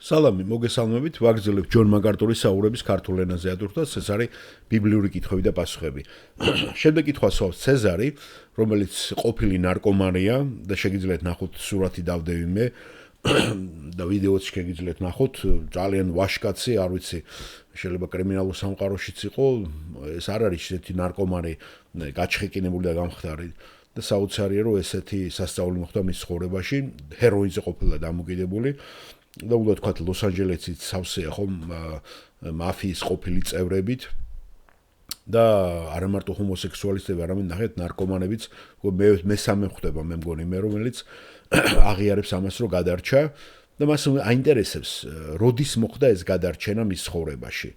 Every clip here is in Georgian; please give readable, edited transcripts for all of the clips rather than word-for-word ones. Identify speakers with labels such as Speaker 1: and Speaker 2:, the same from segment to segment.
Speaker 1: სალამი, მოგესალმებით, ვაგრძელებ ჯონ მაკარტურის საუბრების ქართულ ენაზე ადურთას, ეს არის ბიბლიური კითხვები და პასუხები. შემდეგ კითხვა სვავს ცეზარი, რომელიც ყოფილი ნარკომანია და შეგიძლიათ ნახოთ სურათი დავდევი მე და ვიდეოც შეგიძლიათ ნახოთ, ძალიან ვაშკაცი, არ ვიცი, შეიძლება კრიმინალურ სამყაროშიც იყო, ეს არ არის ესეთი ნარკომანი, გაჩხიკინებული და გამხდარი და საოცარია, რომ ესეთი სასწაული მოხდა მის ცხოვრებაში, ჰეროინზე ყოფილა დამოკიდებული. და უნდა თქვათ ლოს-ანჯელესიც სავსეა ხომ მაფიის ყოფილი წევრებით და არა მარტო ჰომოსექსუალისტები, არამედ ნახეთ ნარკომანებიც, მესამე ხდება მე მგონი მე რომელიც აღიარებს ამას რომ გადარჩა და მას აინტერესებს როდის მოხდა ეს გადარჩენა მის ცხოვრებაში.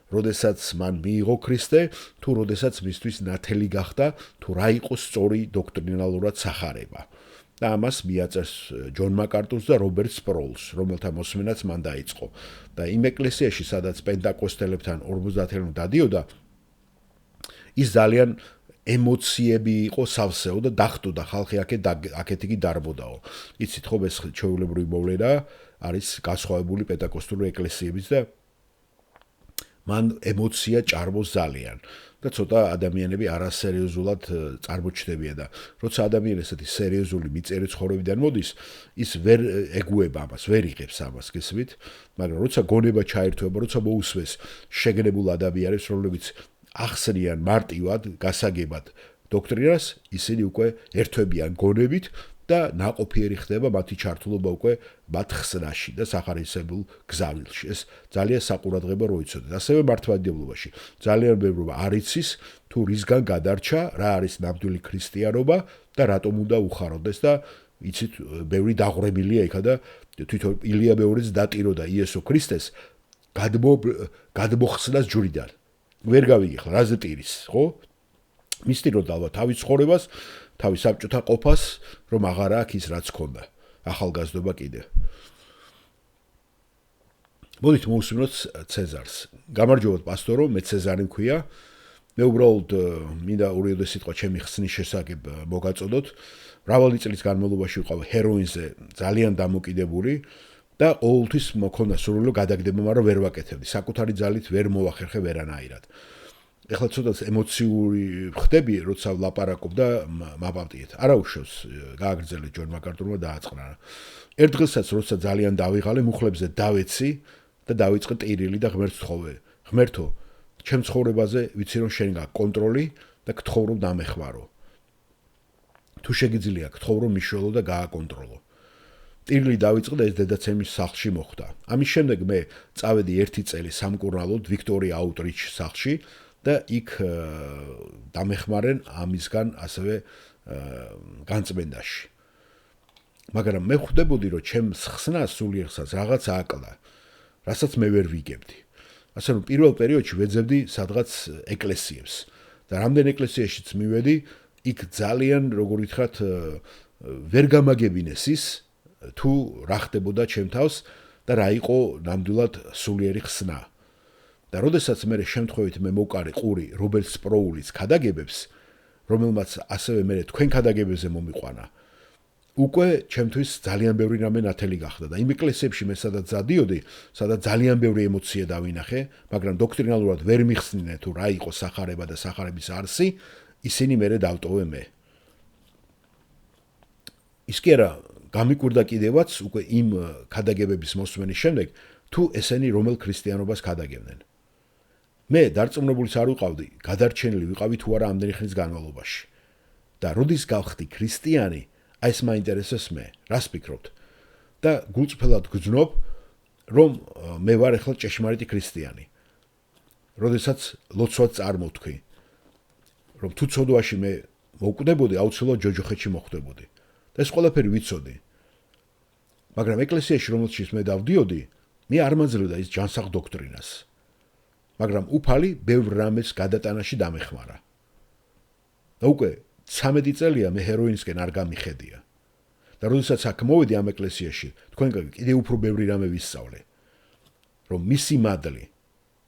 Speaker 1: როდესაც მან მიიღო ქრისტე, თუ როდესაც მისთვის ნათელი გახდა, თუ რა იყო სწორი დოქტრინალურად სახარება. და ამას მიაწერს ჯონ მაკარტურს და რობერტ სპროულს, რომელთა მოსმენაც მან დაიწყო. და იმ ეკლესიაში, სადაც პენტაკოსტელებთან 50-იან დადიოდა, ის ძალიან ემოციები იყო სავსეო და დახვდა ხალხი აქეთ იგი დარბოდაო. იცით ხო, ეს ჩვეულებრივი მოვლენა არის გასხოვებული პენტაკოსტური ეკლესიების და მან ემოცია ჭარბობს ძალიან. და ცოტა ადამიანები არასერიოზულად წარმოჩნდებიან და როცა ადამიანი ესეთი სერიოზული მიწერი ცხოვრებიდან მოდის, ის ვერ ეგუება ამას, ვერ იღებს ამას, გესმით? მაგრამ როცა გონება ჩაერთვება, როცა მოусვეს შეგნებულ ადამიანებს, რომლებიც ახსნიან მარტივად, გასაგებად დოქტრინას, ისინი უკვე ერთვებიან გონებით და ნაყოფიერი ხდება მათი ჩართულობა უკვე მათ ხსნაში და სახარისებულ გზავილში. ეს ძალიან საყურადღება რო იცოდეთ. ასევე მართლმადიდებლობაში ძალიან ბევრი არ იცის თუ რისგან გადარჩა, რა არის ნამდვილი ქრისტიანობა და რატომ უნდა უხაროდეს და იცით, ბევრი დაღვრებილია იქა და თვითონ ილია მეორეც დატიროდა იესო ქრისტეს გადმოხსნას ჯვრიდან. ვერ გავიგიხარ, რაზე ტირის, ხო? მისტიროდა ალბათ თავის ცხოვრებას, თავის საბჭოთა ყოფას, რომ აღარა აქვს ის რაც ჰქონდა. ახალგაზრდობა კიდე. მოდით მოვუსმინოთ ცეზარს. გამარჯობათ პასტორო, მე ცეზარი მქვია. მე უბრალოდ მინდა ორიოდე სიტყვა ჩემი ხსნის შესახებ მოგაწოდოთ. მრავალი წლის განმავლობაში ვიყავ ჰეროინზე ძალიან დამოკიდებული და ყოველთვის მქონდა სურვილი გადაგდება, მაგრამ ვერ ვაკეთებდი. საკუთარი ძალით ვერ მოვახერხე ვერანაირად. ეხლა ცოტა ემოციური ხდები, როცა ვლაპარაკობ და მაპატიეთ. არა უშავს, გააგრძელეთ ჯონ მაკარტურმა დააწყრა. ერთ დღესაც როცა ძალიან დავიღალე, მუხლებზე დავეცი და დავიწყე ტირილი და ღმერთს ვთხოვე. ღმერთო, ჩემ ცხოვრებაზე ვიცი რომ შენ გაქვს კონტროლი და გთხოვ რომ დამეხმარო. თუ შეგიძლია, გთხოვ რომ მიშველო და გააკონტროლო. ტირილი დავიწყე და ეს დედაცემის სახლში მოხდა. ამის შემდეგ მე წავედი 1 წელი სამკურნალოდ ვიქტორია აუტრიჩ სახლში და იქ დამეხმარენ ამისგან ასევე განწმენდაში. მაგრამ მე ხვდებოდი რომ ჩემს ხსნას სულიერ ხსნას რაღაც აკლდა, რასაც მე ვერ ვიგებდი. ასე რომ პირველ პერიოდში ვეძებდი სადღაც ეკლესიებს და რამდენ ეკლესიაშიც მივედი, იქ ძალიან როგორ ვითხრათ ვერ გამაგებინეს ის თუ რა ხდებოდა ჩემ თავს და რა იყო ნამდვილად სულიერი ხსნა. და როდესაც მე შემთხვევით მე მოვყარი ყური რობერტ სპროულის ქადაგებებს, რომელმაც ასევე მე თქვენ ქადაგებებზე მომიყვანა, უკვე ჩემთვის ძალიან ბევრი რამე ნათელი გახდა და იმ ეკლესიებში მე სადაც დადიოდი, სადაც ძალიან ბევრი ემოცია დავინახე, მაგრამ დოქტრინალურად ვერ მიხსნინე თუ რა იყო სახარება და სახარების არსი, ისინი მე დავტოვე მე. ის კი არა, გამიკვირდა კიდევაც უკვე იმ ქადაგებების მოსმენის შემდეგ, თუ ესენი რომელ ქრისტიანობას ქადაგებდნენ. მე დარწმუნებულიც არ ვიყავდი, გადარჩენილი ვიყავი თუ არა ამდენი ხნის განმავლობაში. და როდის გავხდი ქრისტიანი, აი ეს მაინტერესებს მე, რას ფიქრობთ? და გულწრფელად გძნობ, რომ მე ვარ ახლა ჭეშმარიტი ქრისტიანი. როდესაც ლოცვად წარმოვთქვი, რომ თუ ცოდვაში მე მოვკვდებოდი, აუცილებლად ჯოჯოხეთში მოხვდებოდი. და ეს ყველაფერი ვიცოდი. მაგრამ ეკლესიაში რომელშიც მე დავდიოდი, მე არ მაძლევდა ის ჯანსაღ დოქტრინას. მაგრამ უფალი ბევრ რამეს გადატანაში დამეხმარა. და უკვე 13 წელია მე ჰეროინსკენ არ გამიხედია. და როდესაც აქ მოვედი ამ ეკლესიაში, თქვენ კიდევ უფრო ბევრი რამე ვისწავლე. რომ მისი მადლი,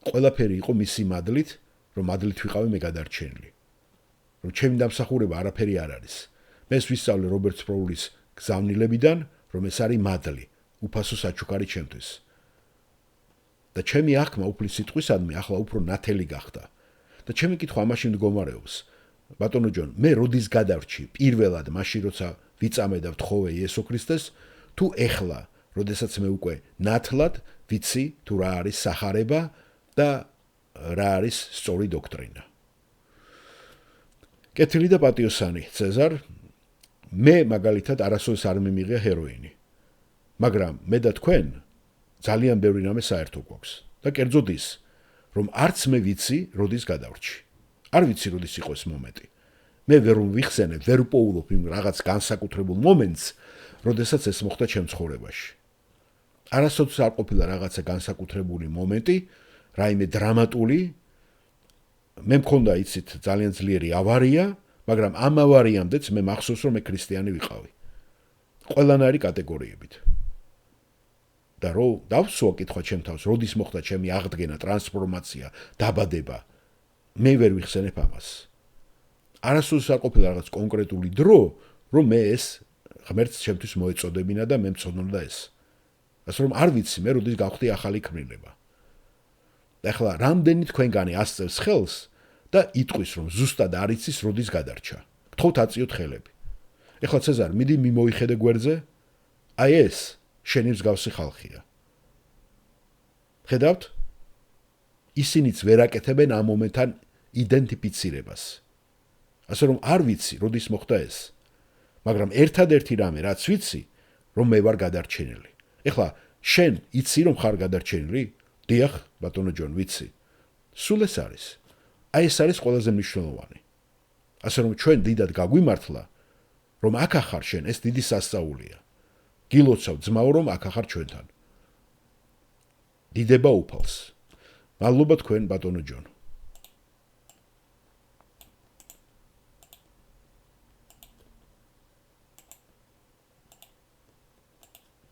Speaker 1: ყველაფერი იყო მისი მადლით, რომ მადლით ვიყავი მე გადარჩენილი. რომ ჩემი დამსახურება არაფერი არ არის. მე ვისწავლე რობერტ სპროულის გზავნილებიდან, რომ ეს არის მადლი, უფასო საჩუქარი ჩემთვის. და ჩემი აღქმა უფლის სიტყვისადმი ახლა უფრო ნათელი გახდა. და ჩემი კითხვა ამაში მდგომარეობს. ბატონო ჯონ, მე როდის გადავრჩი პირველად მაშინ როცა ვიწამე და ვთხოვე იესო ქრისტეს, თუ ეხლა, როდესაც მე უკვე ნათლად ვიცი თუ რა არის სახარება და რა არის სწორი დოქტრინა. კეთილი და პატიოსანი ცეზარ, მე მაგალითად არასოდეს არ მიმიღია ჰეროინი. მაგრამ მე და თქვენ ძალიან ბევრი რამე საერთო გვაქვს და კერძოდ ის, რომ არც მე ვიცი, როდის გადავრჩი. არ ვიცი, როდის იყო ეს მომენტი. მე ვერ ვიხსენე, ვერ ვპოულობ იმ რაღაც განსაკუთრებულ მომენტს, როდესაც ეს მოხდა ჩემ ცხოვრებაში. არასოდეს არ ყოფილა რაღაცა განსაკუთრებული მომენტი, რაიმე დრამატული. მე მქონდა იცით ძალიან ძლიერი ავარია, მაგრამ ამ ავარიამდეც მე მახსოვს, რომ მე ქრისტიანი ვიყავი. ყველანაირი კატეგორიებით. და რო დავსვა კითხვა ჩემ თავს, როდის მოხდა ჩემი აღდგენა, ტრანსფორმაცია, დაბადება, მე ვერ ვიხსენებ ამას. არასოდეს არ ყოფილა რაღაც კონკრეტული დრო, რომ მე ეს ღმერთს ჩემთვის მოეწოდებინა და მე მწოდნოდა ეს. ასე რომ არ ვიცი მე როდის გავხდი ახალი ქმნილება. და ახლა რამდენი თქვენგანი ასწევს ხელს და იტყვის რომ ზუსტად არ იცის როდის გადარჩა. გთხოვთ აწიოთ ხელები. ეხლა ცეზარ, მიდი მიმოიხედე გვერდზე. აი ეს შენი მსგავსი ხალხია. ხედავთ? ისინიც ვერ აკეთებენ ამ მომენტთან იდენტიფიცირებას. ასე რომ არ ვიცი როდის მოხდა ეს. მაგრამ ერთადერთი რამე რაც ვიცი, რომ მე ვარ გადარჩენილი. ეხლა შენ იცი რომ ხარ გადარჩენილი? დიახ, ბატონო ჯონ, ვიცი. სულ ეს არის. აი ეს არის ყველაზე მნიშვნელოვანი. ასე რომ ჩვენ დიდად გაგვიმართლა, რომ აქ ახარ შენ, ეს დიდი სასწაულია. გილოცავ ძმაო, რომ აქ ახარ ჩვენთან. დიდება უფალს. მადლობა თქვენ, ბატონო ჯონ.